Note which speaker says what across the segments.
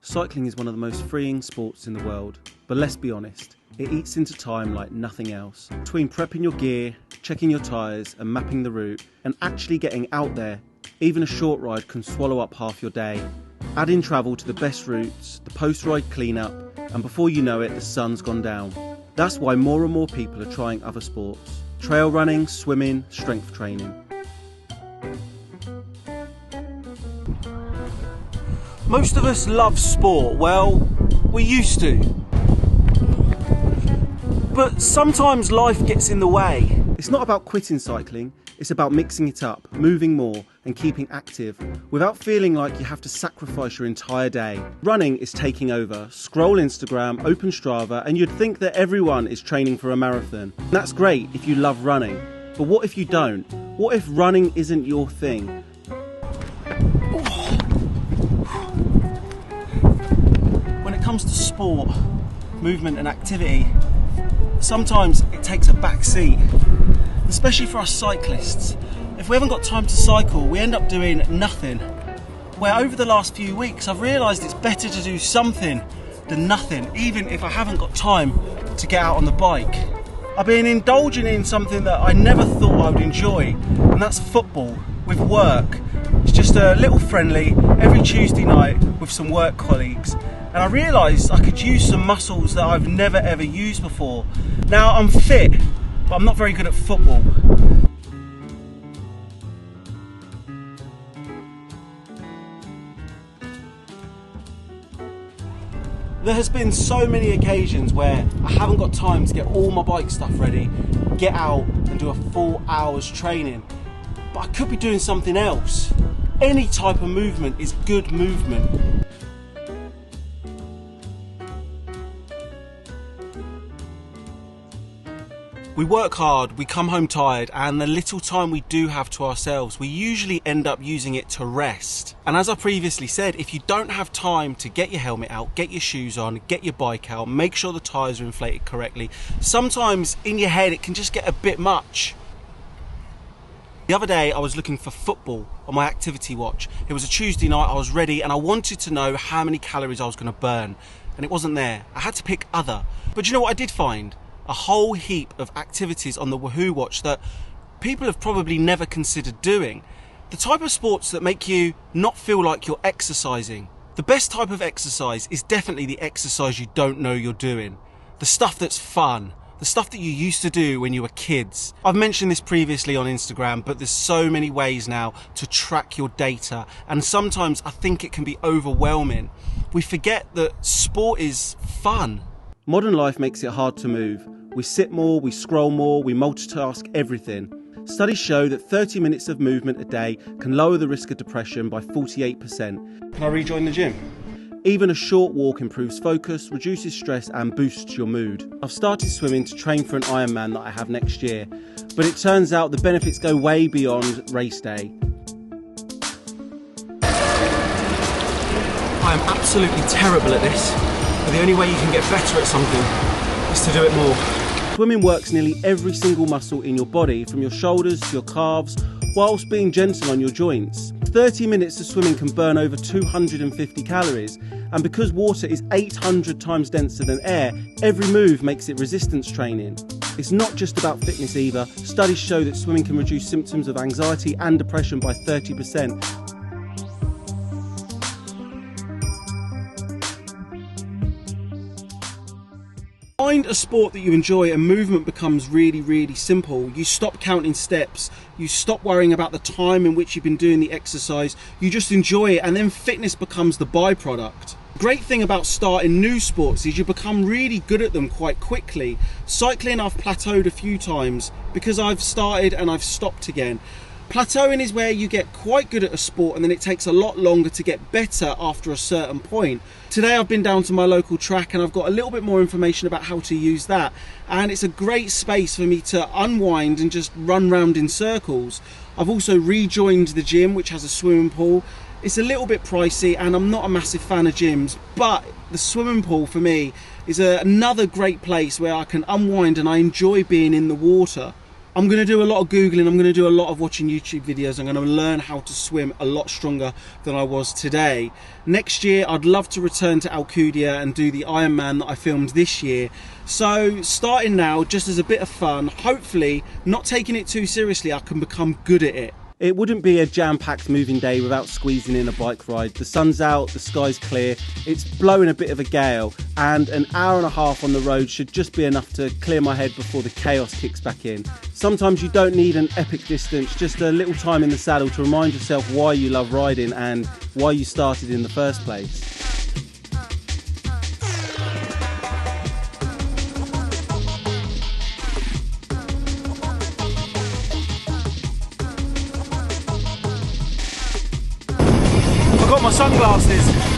Speaker 1: Cycling is one of the most freeing sports in the world, but let's be honest, it eats into time like nothing else. Between prepping your gear, checking your tyres and mapping the route, and actually getting out there, even a short ride can swallow up half your day. Add in travel to the best routes, the post-ride clean-up, and before you know it, the sun's gone down. That's why more and more people are trying other sports. Trail running, swimming, strength training. Most of us love sport. Well, we used to. But sometimes life gets in the way. It's not about quitting cycling, it's about mixing it up, moving more and keeping active without feeling like you have to sacrifice your entire day. Running is taking over. Scroll Instagram, open Strava, and you'd think that everyone is training for a marathon. That's great if you love running, but what if you don't? What if running isn't your thing? When it comes to sport, movement and activity, sometimes it takes a back seat, especially for us cyclists. If we haven't got time to cycle, we end up doing nothing. Where over the last few weeks, I've realised it's better to do something than nothing, even if I haven't got time to get out on the bike. I've been indulging in something that I never thought I would enjoy, and that's football with work. It's just a little friendly every Tuesday night with some work colleagues. And I realised I could use some muscles that I've never ever used before. Now I'm fit, but I'm not very good at football. There has been so many occasions where I haven't got time to get all my bike stuff ready, get out and do a full hour's training. But I could be doing something else. Any type of movement is good movement. We work hard, we come home tired, and the little time we do have to ourselves, we usually end up using it to rest. And as I previously said, if you don't have time to get your helmet out, get your shoes on, get your bike out, make sure the tyres are inflated correctly, sometimes in your head it can just get a bit much. The other day I was looking for football on my activity watch. It was a Tuesday night, I was ready, and I wanted to know how many calories I was going to burn. And it wasn't there. I had to pick other. But you know what I did find? A whole heap of activities on the Wahoo watch that people have probably never considered doing. The type of sports that make you not feel like you're exercising. The best type of exercise is definitely the exercise you don't know you're doing. The stuff that's fun. The stuff that you used to do when you were kids. I've mentioned this previously on Instagram, but there's so many ways now to track your data, and sometimes I think it can be overwhelming. We forget that sport is fun. Modern life makes it hard to move. We sit more, we scroll more, we multitask everything. Studies show that 30 minutes of movement a day can lower the risk of depression by 48%. Can I rejoin the gym? Even a short walk improves focus, reduces stress and boosts your mood. I've started swimming to train for an Ironman that I have next year, but it turns out the benefits go way beyond race day. I am absolutely terrible at this, but the only way you can get better at something is to do it more. Swimming works nearly every single muscle in your body, from your shoulders to your calves, whilst being gentle on your joints. 30 minutes of swimming can burn over 250 calories, and because water is 800 times denser than air, every move makes it resistance training. It's not just about fitness either. Studies show that swimming can reduce symptoms of anxiety and depression by 30%. Find a sport that you enjoy and movement becomes really, really simple. You stop counting steps, you stop worrying about the time in which you've been doing the exercise, you just enjoy it, and then fitness becomes the byproduct. The great thing about starting new sports is you become really good at them quite quickly. Cycling, I've plateaued a few times because I've started and I've stopped again. Plateauing is where you get quite good at a sport and then it takes a lot longer to get better after a certain point. Today I've been down to my local track and I've got a little bit more information about how to use that, and it's a great space for me to unwind and just run round in circles. I've also rejoined the gym, which has a swimming pool. It's a little bit pricey and I'm not a massive fan of gyms, but the swimming pool for me is another great place where I can unwind and I enjoy being in the water. I'm going to do a lot of Googling, I'm going to do a lot of watching YouTube videos, I'm going to learn how to swim a lot stronger than I was today. Next year, I'd love to return to Alcudia and do the Ironman that I filmed this year. So starting now, just as a bit of fun, hopefully not taking it too seriously, I can become good at it. It wouldn't be a jam-packed moving day without squeezing in a bike ride. The sun's out, the sky's clear, it's blowing a bit of a gale, and an hour and a half on the road should just be enough to clear my head before the chaos kicks back in. Sometimes you don't need an epic distance, just a little time in the saddle to remind yourself why you love riding and why you started in the first place. I've got my sunglasses.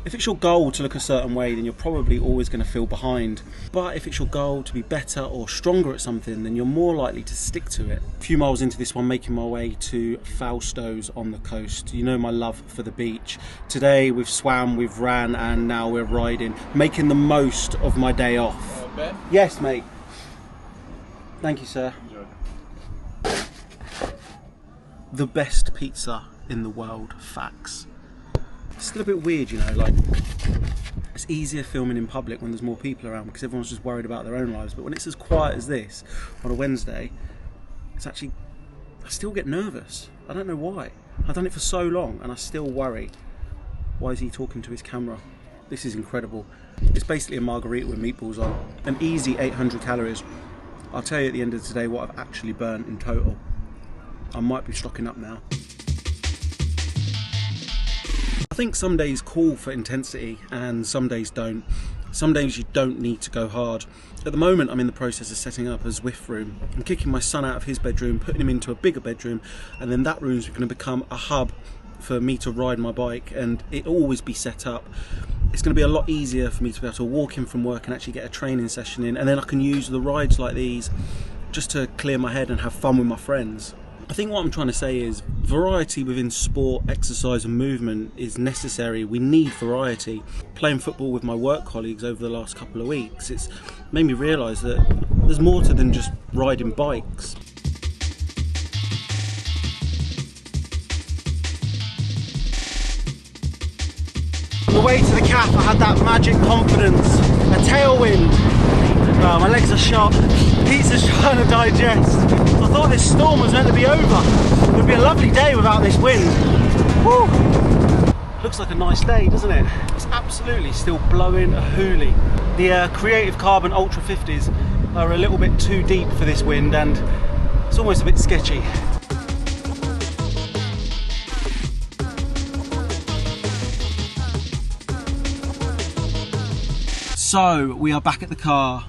Speaker 1: If it's your goal to look a certain way, then you're probably always going to feel behind. But if it's your goal to be better or stronger at something, then you're more likely to stick to it. A few miles into this one, making my way to Fausto's on the coast. You know my love for the beach. Today we've swam, we've ran, and now we're riding, making the most of my day off. Ben? Yes, mate. Thank you, sir. Enjoy. The best pizza in the world, facts. It's still a bit weird, you know, like, it's easier filming in public when there's more people around because everyone's just worried about their own lives, but when it's as quiet as this on a Wednesday, it's actually, I still get nervous. I don't know why. I've done it for so long and I still worry. Why is he talking to his camera? This is incredible. It's basically a margarita with meatballs on. An easy 800 calories. I'll tell you at the end of the day what I've actually burnt in total. I might be stocking up now. I think some days call for intensity and some days don't. Some days you don't need to go hard. At the moment I'm in the process of setting up a Zwift room. I'm kicking my son out of his bedroom, putting him into a bigger bedroom, and then that room's going to become a hub for me to ride my bike, and it'll always be set up. It's going to be a lot easier for me to be able to walk in from work and actually get a training session in, and then I can use the rides like these just to clear my head and have fun with my friends. I think what I'm trying to say is variety within sport, exercise and movement is necessary. We need variety. Playing football with my work colleagues over the last couple of weeks, it's made me realise that there's more to than just riding bikes. On the way to the calf I had that magic confidence, a tailwind. Oh, my legs are shot, pizza's trying to digest. I thought this storm was meant to be over. It would be a lovely day without this wind. Woo! Looks like a nice day, doesn't it? It's absolutely still blowing a hoolie. The Creative Carbon Ultra 50s are a little bit too deep for this wind and it's almost a bit sketchy. So we are back at the car.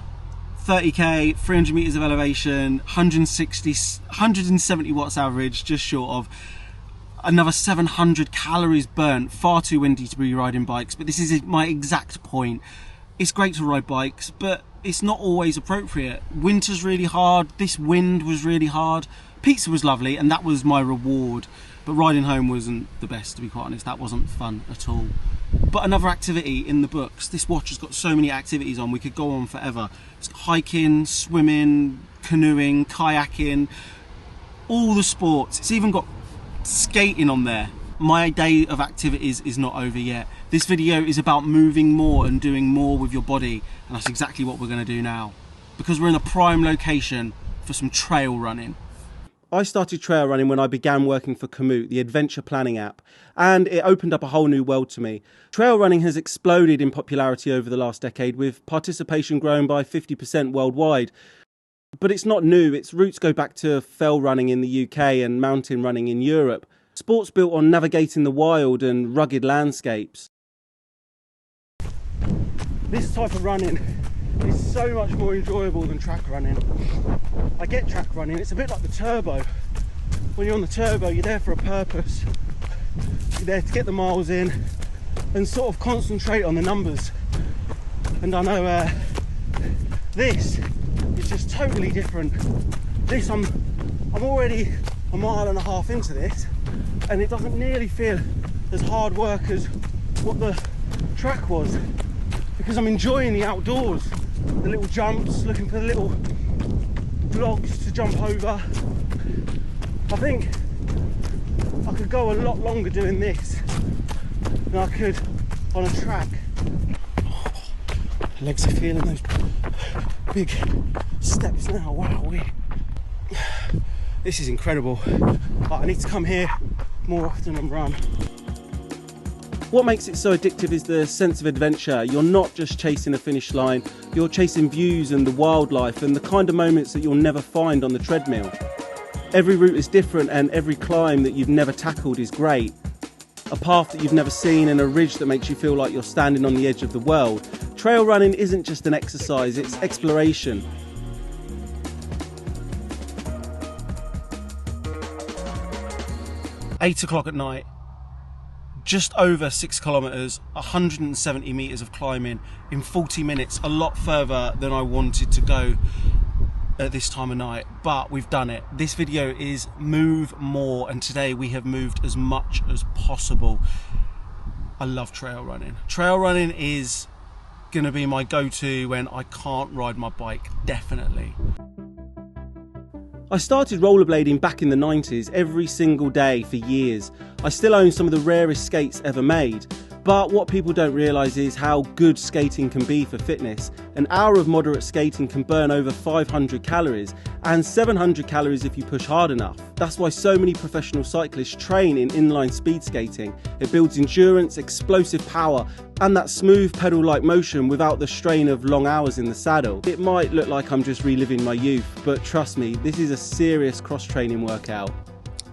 Speaker 1: 30k, 300 meters of elevation, 170 watts average, just short of. Another 700 calories burnt, far too windy to be riding bikes, but this is my exact point. It's great to ride bikes, but it's not always appropriate. Winter's really hard, this wind was really hard. Pizza was lovely and that was my reward, but riding home wasn't the best, to be quite honest. That wasn't fun at all. But another activity in the books. This watch has got so many activities on, we could go on forever. It's hiking, swimming, canoeing, kayaking, all the sports. It's even got skating on there. My day of activities is not over yet. This video is about moving more and doing more with your body, and that's exactly what we're going to do now, because we're in a prime location for some trail running. I started trail running when I began working for Komoot, the adventure planning app, and it opened up a whole new world to me. Trail running has exploded in popularity over the last decade, with participation growing by 50% worldwide. But it's not new. Its roots go back to fell running in the UK and mountain running in Europe. Sports built on navigating the wild and rugged landscapes. This type of running is so much more enjoyable than track running. I get track running, it's a bit like the turbo. When you're on the turbo, you're there for a purpose. You're there to get the miles in and sort of concentrate on the numbers. And I know this is just totally different. This, I'm already a mile and a half into this, and it doesn't nearly feel as hard work as what the track was, because I'm enjoying the outdoors, the little jumps, looking for the little logs to jump over. I think I could go a lot longer doing this than I could on a track. Legs are feeling those big steps now. Wow, this is incredible. I need to come here more often and run. What makes it so addictive is the sense of adventure. You're not just chasing a finish line, you're chasing views and the wildlife and the kind of moments that you'll never find on the treadmill. Every route is different and every climb that you've never tackled is great. A path that you've never seen and a ridge that makes you feel like you're standing on the edge of the world. Trail running isn't just an exercise, it's exploration. Eight o'clock at night, just over 6 kilometers, 170 meters of climbing in 40 minutes, a lot further than I wanted to go at this time of night, but we've done it. This video is move more, and today we have moved as much as possible. I love trail running. Trail running is going to be my go-to when I can't ride my bike, definitely. I started rollerblading back in the 90s every single day for years. I still own some of the rarest skates ever made. But what people don't realise is how good skating can be for fitness. An hour of moderate skating can burn over 500 calories and 700 calories if you push hard enough. That's why so many professional cyclists train in inline speed skating. It builds endurance, explosive power and that smooth pedal-like motion without the strain of long hours in the saddle. It might look like I'm just reliving my youth, but trust me, this is a serious cross-training workout.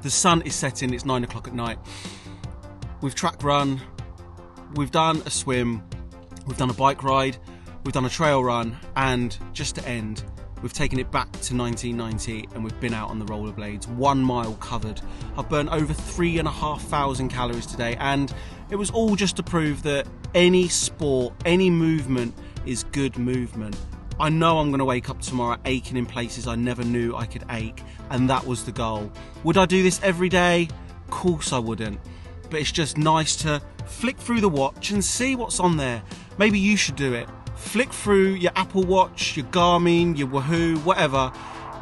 Speaker 1: The sun is setting, it's 9 o'clock at night. We've track run, we've done a swim, we've done a bike ride, we've done a trail run, and just to end, we've taken it back to 1990 and we've been out on the rollerblades, 1 mile covered. I've burnt over 3,500 calories today, and it was all just to prove that any sport, any movement is good movement. I know I'm going to wake up tomorrow aching in places I never knew I could ache, and that was the goal. Would I do this every day? Of course I wouldn't. But it's just nice to flick through the watch and see what's on there. Maybe you should do it. Flick through your Apple Watch, your Garmin, your Wahoo, whatever,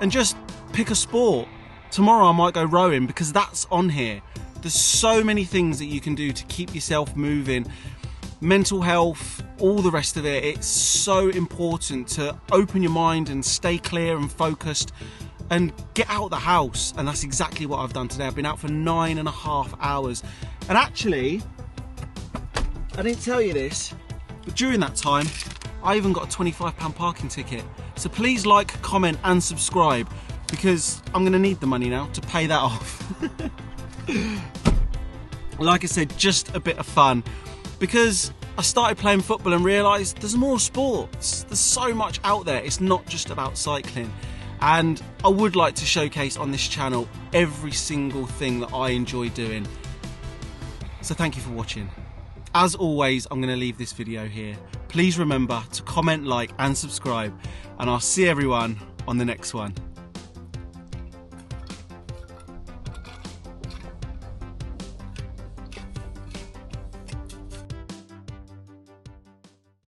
Speaker 1: and just pick a sport. Tomorrow I might go rowing because that's on here. There's so many things that you can do to keep yourself moving. Mental health, all the rest of it. It's so important to open your mind and stay clear and focused and get out of the house, and that's exactly what I've done today. I've been out for 9.5 hours, and actually, I didn't tell you this, but during that time, I even got a £25 parking ticket. So please like, comment and subscribe, because I'm gonna need the money now to pay that off. Like I said, just a bit of fun, because I started playing football and realised there's more sports. There's so much out there. It's not just about cycling. And I would like to showcase on this channel every single thing that I enjoy doing. So thank you for watching. As always, I'm going to leave this video here. Please remember to comment, like and subscribe, and I'll see everyone on the next one.